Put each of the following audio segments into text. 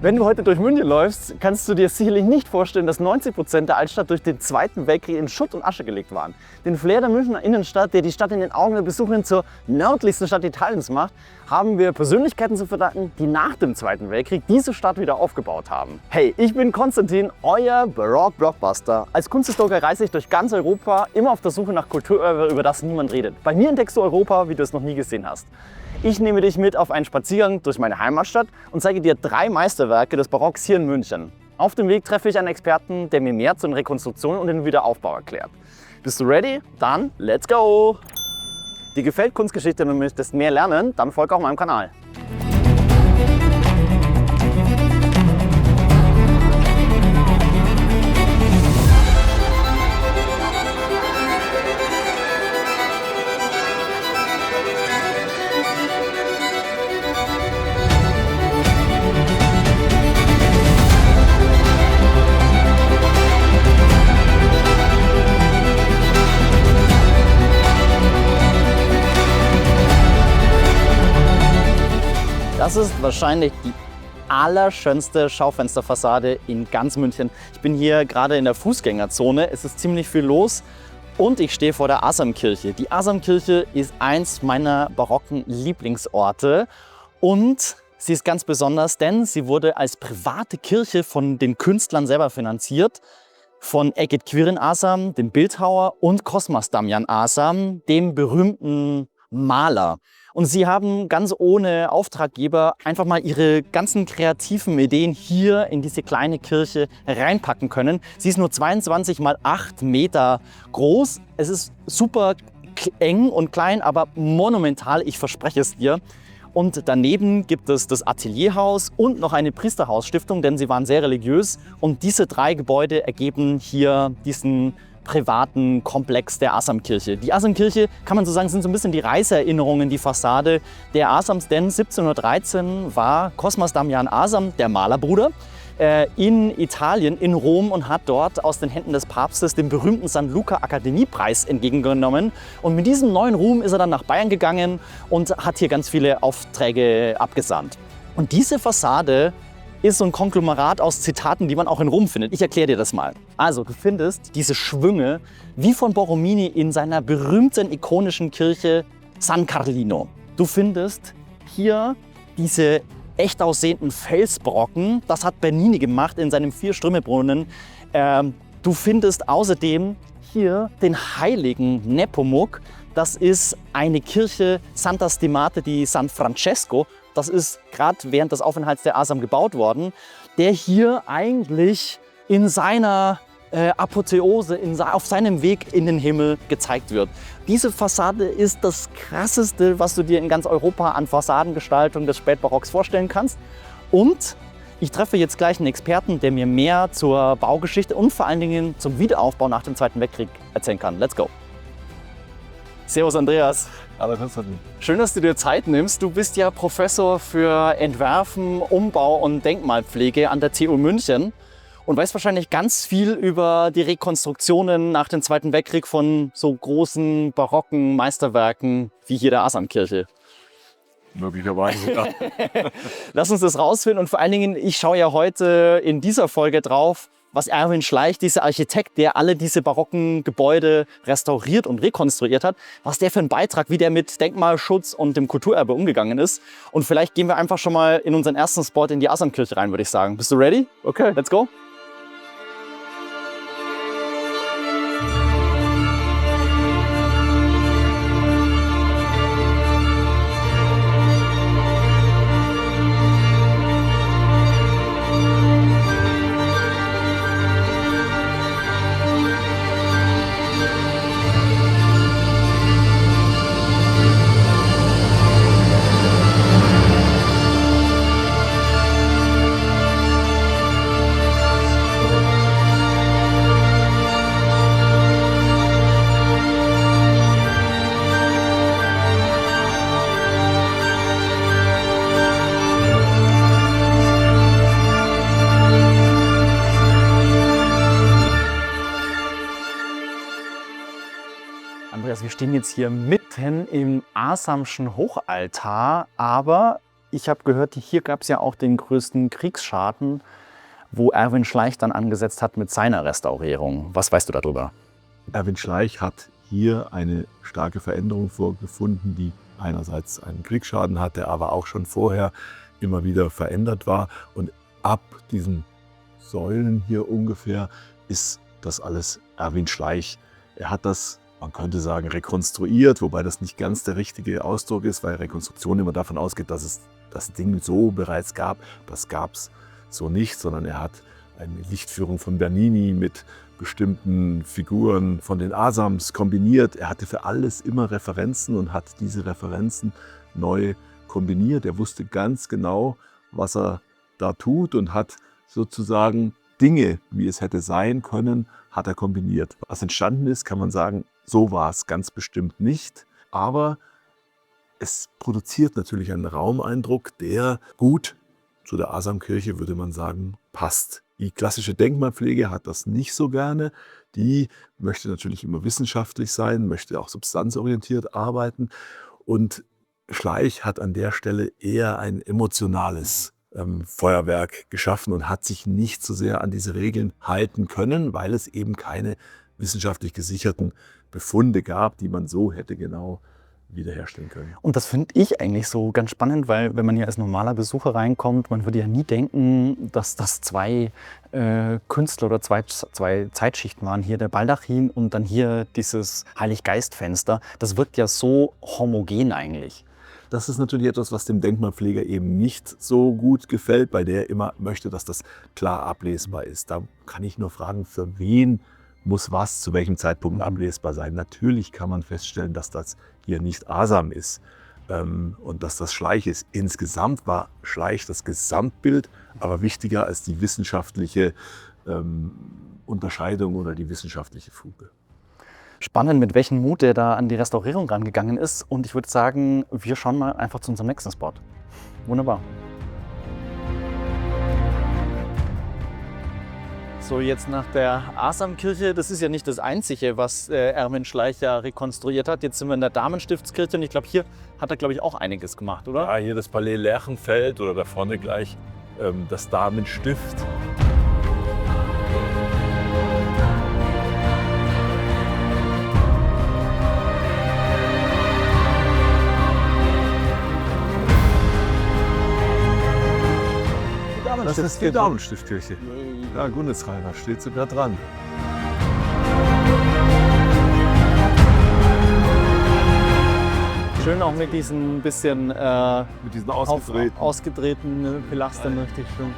Wenn du heute durch München läufst, kannst du dir sicherlich nicht vorstellen, dass 90% der Altstadt durch den Zweiten Weltkrieg in Schutt und Asche gelegt waren. Den Flair der Münchner Innenstadt, der die Stadt in den Augen der Besucherin zur nördlichsten Stadt Italiens macht, haben wir Persönlichkeiten zu verdanken, die nach dem Zweiten Weltkrieg diese Stadt wieder aufgebaut haben. Hey, ich bin Konstantin, euer Barock-Blockbuster. Als Kunsthistoriker reise ich durch ganz Europa, immer auf der Suche nach Kulturerbe, über das niemand redet. Bei mir entdeckst du Europa, wie du es noch nie gesehen hast. Ich nehme dich mit auf einen Spaziergang durch meine Heimatstadt und zeige dir 3 Meisterwerke des Barocks hier in München. Auf dem Weg treffe ich einen Experten, der mir mehr zur Rekonstruktion und den Wiederaufbau erklärt. Bist du ready? Dann let's go! Dir gefällt Kunstgeschichte und du möchtest mehr lernen? Dann folge auch meinem Kanal. Das ist wahrscheinlich die allerschönste Schaufensterfassade in ganz München. Ich bin hier gerade in der Fußgängerzone, es ist ziemlich viel los und ich stehe vor der Asamkirche. Die Asamkirche ist eins meiner barocken Lieblingsorte und sie ist ganz besonders, denn sie wurde als private Kirche von den Künstlern selber finanziert. Von Egid Quirin Asam, dem Bildhauer, und Cosmas Damian Asam, dem berühmten Maler. Und sie haben ganz ohne Auftraggeber einfach mal ihre ganzen kreativen Ideen hier in diese kleine Kirche reinpacken können. Sie ist nur 22 mal 8 Meter groß. Es ist super eng und klein, aber monumental, ich verspreche es dir. Und daneben gibt es das Atelierhaus und noch eine Priesterhausstiftung, denn sie waren sehr religiös. Und diese 3 Gebäude ergeben hier diesen privaten Komplex der Asamkirche. Die Asamkirche, kann man so sagen, sind so ein bisschen die Reiseerinnerungen, die Fassade der Asams, denn 1713 war Cosmas Damian Asam, der Malerbruder, in Italien, in Rom, und hat dort aus den Händen des Papstes den berühmten San Luca Akademiepreis entgegengenommen. Und mit diesem neuen Ruhm ist er dann nach Bayern gegangen und hat hier ganz viele Aufträge abgesandt. Und diese Fassade ist so ein Konglomerat aus Zitaten, die man auch in Rom findet. Ich erkläre dir das mal. Also, du findest diese Schwünge wie von Borromini in seiner berühmten ikonischen Kirche San Carlino. Du findest hier diese echt aussehenden Felsbrocken. Das hat Bernini gemacht in seinem Vierströmebrunnen. Du findest außerdem hier den heiligen Nepomuk. Das ist eine Kirche Santa Stimate di San Francesco. Das ist gerade während des Aufenthalts der Asam gebaut worden, der hier eigentlich in seiner Apotheose, auf seinem Weg in den Himmel gezeigt wird. Diese Fassade ist das Krasseste, was du dir in ganz Europa an Fassadengestaltung des Spätbarocks vorstellen kannst. Und ich treffe jetzt gleich einen Experten, der mir mehr zur Baugeschichte und vor allen Dingen zum Wiederaufbau nach dem Zweiten Weltkrieg erzählen kann. Let's go! Servus Andreas. Hallo Konstantin. Schön, dass du dir Zeit nimmst. Du bist ja Professor für Entwerfen, Umbau und Denkmalpflege an der TU München und weißt wahrscheinlich ganz viel über die Rekonstruktionen nach dem Zweiten Weltkrieg von so großen barocken Meisterwerken wie hier der Asamkirche. Möglicherweise, ja. Lass uns das rausfinden, und vor allen Dingen, ich schaue ja heute in dieser Folge drauf, was Erwin Schleich, dieser Architekt, der alle diese barocken Gebäude restauriert und rekonstruiert hat, was der für einen Beitrag, wie der mit Denkmalschutz und dem Kulturerbe umgegangen ist. Und vielleicht gehen wir einfach schon mal in unseren ersten Spot in die Asamkirche rein, würde ich sagen. Bist du ready? Okay, let's go. Andreas, wir stehen jetzt hier mitten im Asamschen Hochaltar, aber ich habe gehört, hier gab es ja auch den größten Kriegsschaden, wo Erwin Schleich dann angesetzt hat mit seiner Restaurierung. Was weißt du darüber? Erwin Schleich hat hier eine starke Veränderung vorgefunden, die einerseits einen Kriegsschaden hatte, aber auch schon vorher immer wieder verändert war. Und ab diesen Säulen hier ungefähr ist das alles Erwin Schleich. Er hat das, man könnte sagen, rekonstruiert, wobei das nicht ganz der richtige Ausdruck ist, weil Rekonstruktion immer davon ausgeht, dass es das Ding so bereits gab. Das gab es so nicht, sondern er hat eine Lichtführung von Bernini mit bestimmten Figuren von den Asams kombiniert. Er hatte für alles immer Referenzen und hat diese Referenzen neu kombiniert. Er wusste ganz genau, was er da tut und hat sozusagen Dinge, wie es hätte sein können, hat er kombiniert. Was entstanden ist, kann man sagen, so war es ganz bestimmt nicht. Aber es produziert natürlich einen Raumeindruck, der gut zu der Asamkirche, würde man sagen, passt. Die klassische Denkmalpflege hat das nicht so gerne. Die möchte natürlich immer wissenschaftlich sein, möchte auch substanzorientiert arbeiten. Und Schleich hat an der Stelle eher ein emotionales Feuerwerk geschaffen und hat sich nicht so sehr an diese Regeln halten können, weil es eben keine wissenschaftlich gesicherten Befunde gab, die man so hätte genau wiederherstellen können. Und das finde ich eigentlich so ganz spannend, weil wenn man hier als normaler Besucher reinkommt, man würde ja nie denken, dass das zwei Künstler oder zwei Zeitschichten waren. Hier der Baldachin und dann hier dieses Heiliggeistfenster. Das wirkt ja so homogen eigentlich. Das ist natürlich etwas, was dem Denkmalpfleger eben nicht so gut gefällt, weil der immer möchte, dass das klar ablesbar ist. Da kann ich nur fragen, für wen muss was zu welchem Zeitpunkt ablesbar sein. Natürlich kann man feststellen, dass das hier nicht Asam ist und dass das Schleich ist. Insgesamt war Schleich das Gesamtbild, aber wichtiger als die wissenschaftliche Unterscheidung oder die wissenschaftliche Fuge. Spannend, mit welchem Mut der da an die Restaurierung rangegangen ist. Und ich würde sagen, wir schauen mal einfach zu unserem nächsten Spot. Wunderbar. So, jetzt nach der Asamkirche, das ist ja nicht das Einzige, was Erwin Schleich ja rekonstruiert hat. Jetzt sind wir in der Damenstiftskirche und ich glaube, hier hat er, glaube ich, auch einiges gemacht, oder? Ja, hier das Palais Lerchenfeld oder da vorne gleich das Damenstift. Das ist die Damenstiftkirche. Ja, Gunnesreiner steht sogar dran. Schön auch mit diesen bisschen Mit diesen ausgedrehten Pilastern, richtig schön.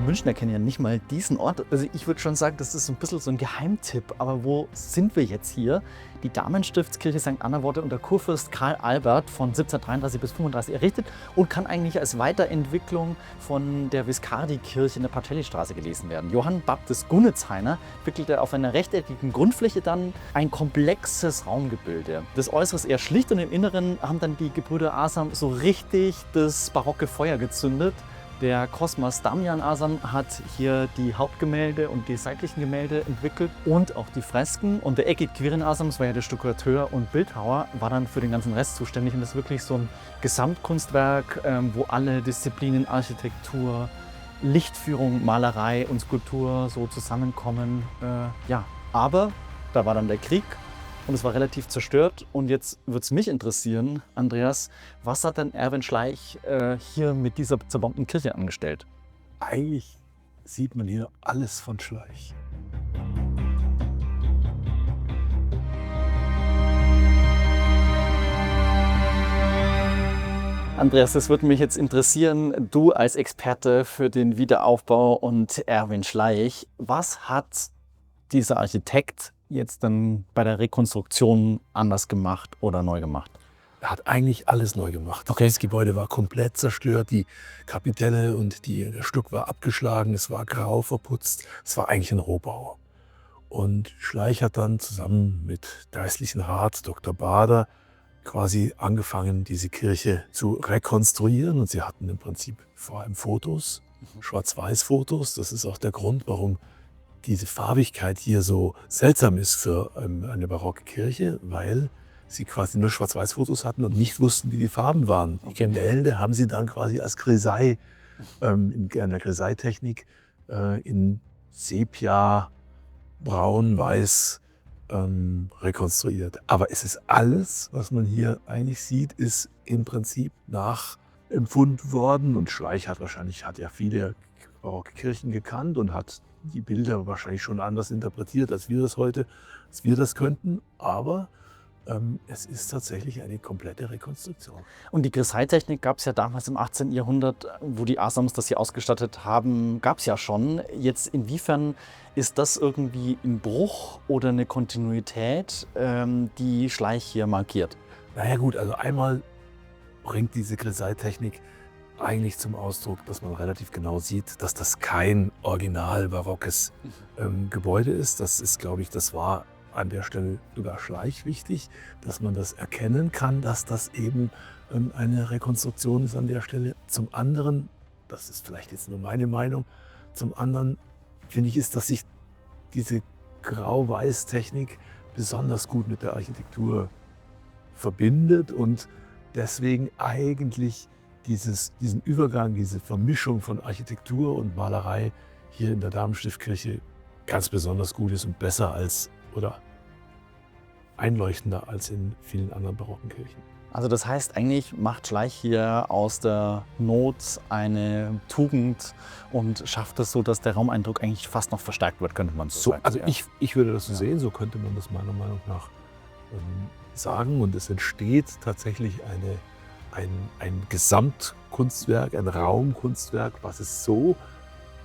Münchner kennen ja nicht mal diesen Ort. Also ich würde schon sagen, das ist so ein bisschen so ein Geheimtipp. Aber wo sind wir jetzt hier? Die Damenstiftskirche St. Anna wurde unter Kurfürst Karl Albert von 1733 bis 35 errichtet und kann eigentlich als Weiterentwicklung von der Viscardi-Kirche in der Pacelli-Straße gelesen werden. Johann Baptist Gunnitzhainer entwickelte auf einer rechteckigen Grundfläche dann ein komplexes Raumgebilde. Das Äußere ist eher schlicht und im Inneren haben dann die Gebrüder Asam so richtig das barocke Feuer gezündet. Der Cosmas Damian Asam hat hier die Hauptgemälde und die seitlichen Gemälde entwickelt und auch die Fresken. Und der Egid Quirin Asam, das war ja der Stuckateur und Bildhauer, war dann für den ganzen Rest zuständig. Und das ist wirklich so ein Gesamtkunstwerk, wo alle Disziplinen Architektur, Lichtführung, Malerei und Skulptur so zusammenkommen. Ja, aber da war dann der Krieg. Und es war relativ zerstört. Und jetzt würde es mich interessieren, Andreas, was hat denn Erwin Schleich hier mit dieser zerbombten Kirche angestellt? Eigentlich sieht man hier alles von Schleich. Andreas, das würde mich jetzt interessieren, du als Experte für den Wiederaufbau und Erwin Schleich, was hat dieser Architekt jetzt dann bei der Rekonstruktion anders gemacht oder neu gemacht? Er hat eigentlich alles neu gemacht. Okay. Das Gebäude war komplett zerstört, die Kapitelle und der Stuck war abgeschlagen, es war grau verputzt. Es war eigentlich ein Rohbau. Und Schleich hat dann zusammen mit Geistlichen Rat Dr. Bader quasi angefangen, diese Kirche zu rekonstruieren. Und sie hatten im Prinzip vor allem Fotos, Schwarz-Weiß-Fotos. Das ist auch der Grund, warum diese Farbigkeit hier so seltsam ist für eine barocke Kirche, weil sie quasi nur Schwarz-Weiß-Fotos hatten und nicht wussten, wie die Farben waren. Die Gemälde haben sie dann quasi als Grisaille, in einer Grisaille-Technik in Sepia, Braun, Weiß rekonstruiert. Aber es ist alles, was man hier eigentlich sieht, ist im Prinzip nachempfunden worden. Und Schleich hat ja viele barocke Kirchen gekannt und hat die Bilder wahrscheinlich schon anders interpretiert, als wir das könnten. Aber es ist tatsächlich eine komplette Rekonstruktion. Und die Grisaille-Technik gab es ja damals im 18. Jahrhundert, wo die Asams das hier ausgestattet haben, gab es ja schon. Jetzt inwiefern ist das irgendwie ein Bruch oder eine Kontinuität, die Schleich hier markiert? Naja gut, also einmal bringt diese Grisaille-Technik eigentlich zum Ausdruck, dass man relativ genau sieht, dass das kein original barockes Gebäude ist. Das ist, glaube ich, das war an der Stelle sogar Schleich wichtig, dass man das erkennen kann, dass das eben eine Rekonstruktion ist an der Stelle. Zum anderen, das ist vielleicht jetzt nur meine Meinung, zum anderen finde ich, ist, dass sich diese Grau-Weiß-Technik besonders gut mit der Architektur verbindet und deswegen eigentlich diesen Übergang, diese Vermischung von Architektur und Malerei hier in der Damenstiftkirche ganz besonders gut ist und besser als oder einleuchtender als in vielen anderen barocken Kirchen. Also das heißt, eigentlich macht Schleich hier aus der Not eine Tugend und schafft es so, dass der Raumeindruck eigentlich fast noch verstärkt wird, könnte man so sagen. Also ja. ich würde das so sehen, so könnte man das meiner Meinung nach sagen. Und es entsteht tatsächlich ein Gesamtkunstwerk, ein Raumkunstwerk, was es so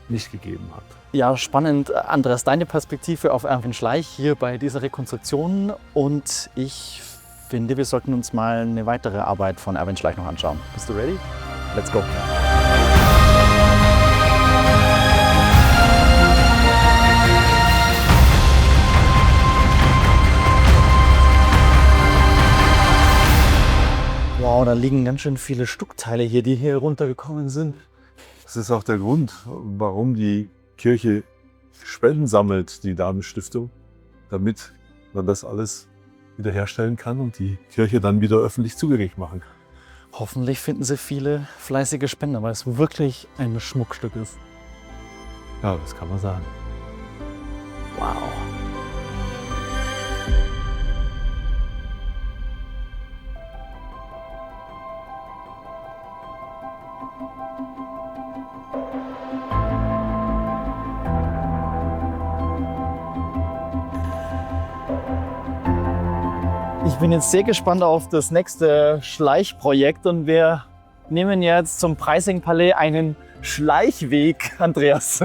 nicht gegeben hat. Ja, spannend. Andreas, deine Perspektive auf Erwin Schleich hier bei dieser Rekonstruktion. Und ich finde, wir sollten uns mal eine weitere Arbeit von Erwin Schleich noch anschauen. Bist du ready? Let's go! Wow, da liegen ganz schön viele Stuckteile hier, die hier runtergekommen sind. Das ist auch der Grund, warum die Kirche Spenden sammelt, die Damenstiftung, damit man das alles wiederherstellen kann und die Kirche dann wieder öffentlich zugänglich machen kann. Hoffentlich finden Sie viele fleißige Spender, weil es wirklich ein Schmuckstück ist. Ja, das kann man sagen. Wow. Ich bin jetzt sehr gespannt auf das nächste Schleichprojekt und wir nehmen jetzt zum Preysing-Palais einen Schleichweg, Andreas.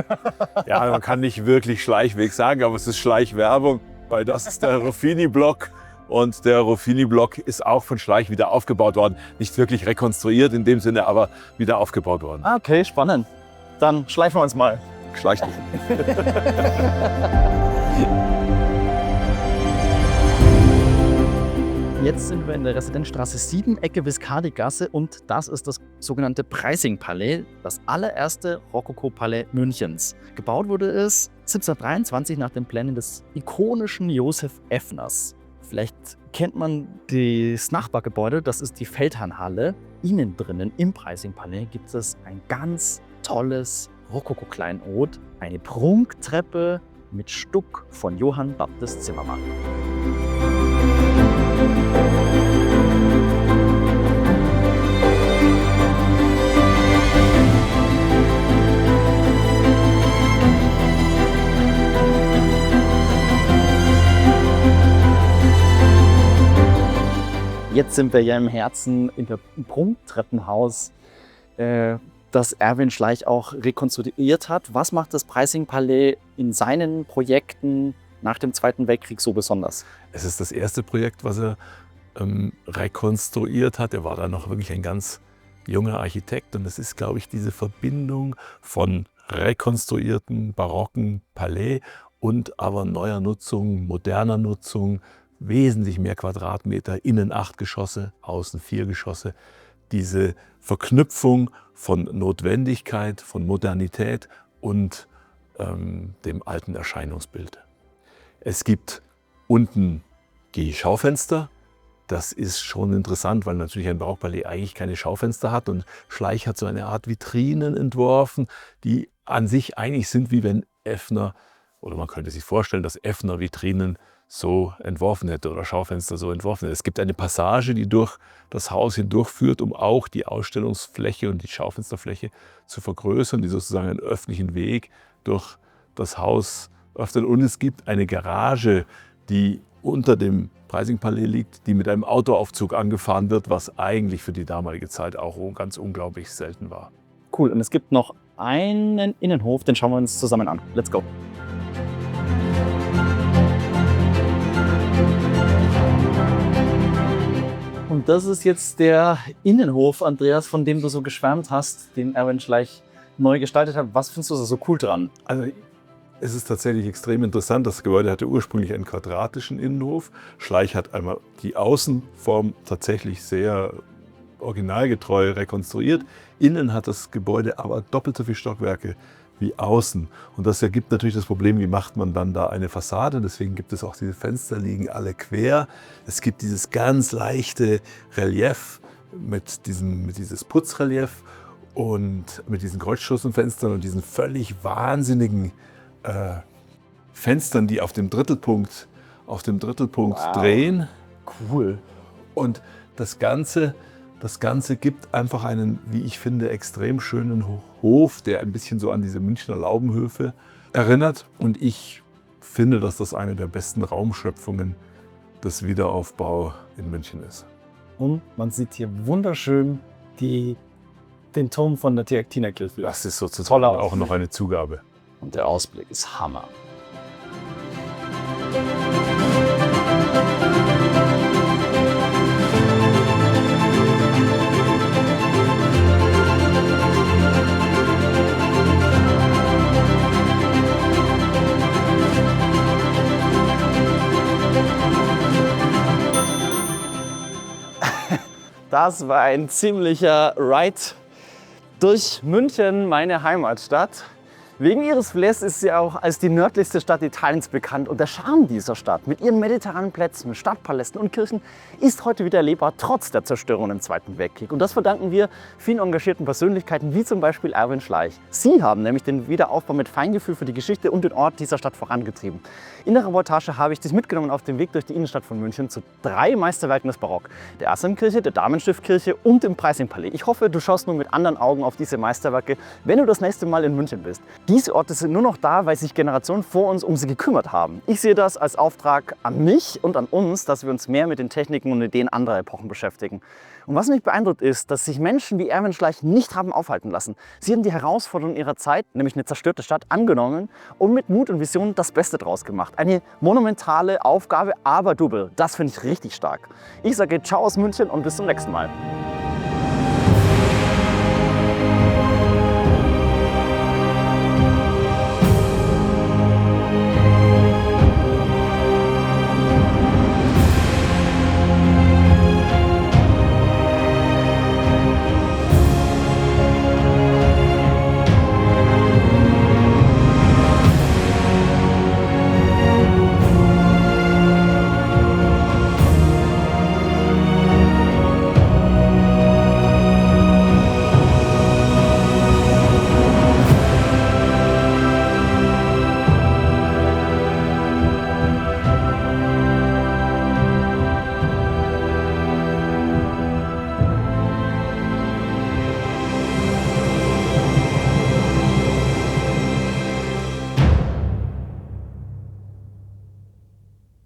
Ja, man kann nicht wirklich Schleichweg sagen, aber es ist Schleichwerbung, weil das ist der Ruffini-Block und der Ruffini-Block ist auch von Schleich wieder aufgebaut worden. Nicht wirklich rekonstruiert in dem Sinne, aber wieder aufgebaut worden. Okay, spannend. Dann schleifen wir uns mal. Schleich dich. Jetzt sind wir in der Residenzstraße 7, Ecke Viscardi-Gasse und das ist das sogenannte Preysing-Palais, das allererste Rokoko-Palais Münchens. Gebaut wurde es 1723 nach den Plänen des ikonischen Josef Effners. Vielleicht kennt man das Nachbargebäude, das ist die Feldherrnhalle. Innen drinnen im Preysing-Palais gibt es ein ganz tolles Rokoko-Kleinod, eine Prunktreppe mit Stuck von Johann Baptist Zimmermann. Jetzt sind wir ja im Herzen im Prunktreppenhaus, das Erwin Schleich auch rekonstruiert hat. Was macht das Preysing-Palais in seinen Projekten nach dem Zweiten Weltkrieg so besonders? Es ist das erste Projekt, was er rekonstruiert hat. Er war da noch wirklich ein ganz junger Architekt und es ist, glaube ich, diese Verbindung von rekonstruierten barocken Palais und aber neuer Nutzung, moderner Nutzung, wesentlich mehr Quadratmeter, innen 8 Geschosse, außen 4 Geschosse. Diese Verknüpfung von Notwendigkeit, von Modernität und dem alten Erscheinungsbild. Es gibt unten die Schaufenster. Das ist schon interessant, weil natürlich ein Barockpalais eigentlich keine Schaufenster hat und Schleich hat so eine Art Vitrinen entworfen, die an sich eigentlich sind, wie wenn Effner, oder man könnte sich vorstellen, dass Effner Vitrinen so entworfen hätte oder Schaufenster so entworfen hätte. Es gibt eine Passage, die durch das Haus hindurchführt, um auch die Ausstellungsfläche und die Schaufensterfläche zu vergrößern, die sozusagen einen öffentlichen Weg durch das Haus öffnet. Und es gibt eine Garage, die unter dem Preysing-Palais liegt, die mit einem Autoaufzug angefahren wird, was eigentlich für die damalige Zeit auch ganz unglaublich selten war. Cool, und es gibt noch einen Innenhof, den schauen wir uns zusammen an. Let's go! Und das ist jetzt der Innenhof, Andreas, von dem du so geschwärmt hast, den Erwin Schleich neu gestaltet hat. Was findest du so cool dran? Also es ist tatsächlich extrem interessant. Das Gebäude hatte ursprünglich einen quadratischen Innenhof. Schleich hat einmal die Außenform tatsächlich sehr originalgetreu rekonstruiert. Innen hat das Gebäude aber doppelt so viele Stockwerke wie außen. Und das ergibt natürlich das Problem, wie macht man dann da eine Fassade. Deswegen gibt es auch diese Fenster, liegen alle quer. Es gibt dieses ganz leichte Relief dieses Putzrelief und mit diesen Kreuzschussenfenstern und diesen völlig wahnsinnigen Fenstern, die auf dem Drittelpunkt drehen. Cool. Und das Ganze gibt einfach einen, wie ich finde, extrem schönen Hof, der ein bisschen so an diese Münchner Laubenhöfe erinnert. Und ich finde, dass das eine der besten Raumschöpfungen des Wiederaufbau in München ist. Und man sieht hier wunderschön den Turm von der Theatinerkirche. Das ist sozusagen auch noch eine Zugabe. Und der Ausblick ist Hammer. Das war ein ziemlicher Ride durch München, meine Heimatstadt. Wegen ihres Flair ist sie auch als die nördlichste Stadt Italiens bekannt und der Charme dieser Stadt mit ihren mediterranen Plätzen, Stadtpalästen und Kirchen ist heute wieder erlebbar, trotz der Zerstörung im Zweiten Weltkrieg. Und das verdanken wir vielen engagierten Persönlichkeiten, wie zum Beispiel Erwin Schleich. Sie haben nämlich den Wiederaufbau mit Feingefühl für die Geschichte und den Ort dieser Stadt vorangetrieben. In der Reportage habe ich dich mitgenommen auf dem Weg durch die Innenstadt von München zu 3 Meisterwerken des Barock, der Assamkirche, der Damenstiftkirche und dem Preysing-Palais. Ich hoffe, du schaust nun mit anderen Augen auf diese Meisterwerke, wenn du das nächste Mal in München bist. Diese Orte sind nur noch da, weil sich Generationen vor uns um sie gekümmert haben. Ich sehe das als Auftrag an mich und an uns, dass wir uns mehr mit den Techniken und Ideen anderer Epochen beschäftigen. Und was mich beeindruckt ist, dass sich Menschen wie Erwin Schleich nicht haben aufhalten lassen. Sie haben die Herausforderung ihrer Zeit, nämlich eine zerstörte Stadt, angenommen und mit Mut und Vision das Beste draus gemacht. Eine monumentale Aufgabe, aber double. Das finde ich richtig stark. Ich sage ciao aus München und bis zum nächsten Mal.